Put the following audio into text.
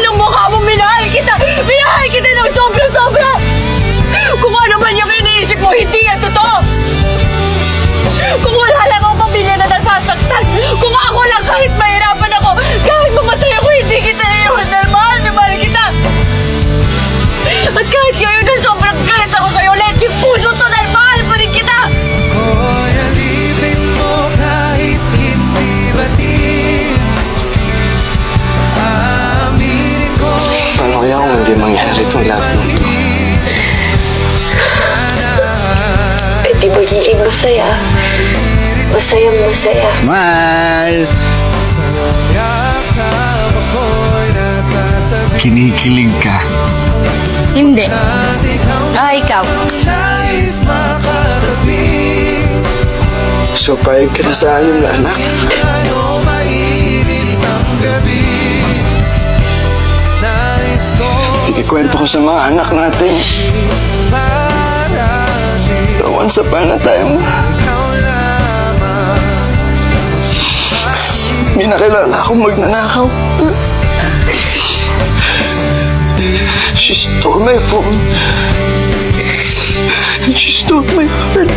kapal ng mukha mo, minahal kita! Minahal kita ng sobra-sobra! Kung ano man yung iniisip mo, hindi yan totoo! Kung wala lang akong pamilya na nasasaktan, kung ako lang kahit mahirapan ako, kahit mamatay ako, hindi kita iiwan dahil mahal na mahal kita! At kahit ngayon na sobrang galit ako sa'yo, let yung puso to dahil mahal pa rin kita! Ko'y alipin mo kahit hindi batin. Aminin ko. Paano kaya kung hindi mangyari itong lahat ng ito? Di magiging masaya. Masayang masaya. Mahal! Yakap ako'y nasasabi. Kinikilig ka. Hindi. Ikaw. Nais makatabi. So, payag ka na sa anim na anak. Ano mainit ang gabi. Nais ko Ikikwento ko sa mga anak natin. parati. Once upon a time, Ikaw lamang. may nakilala akong magnanakaw. She stole my phone. She stole my heart.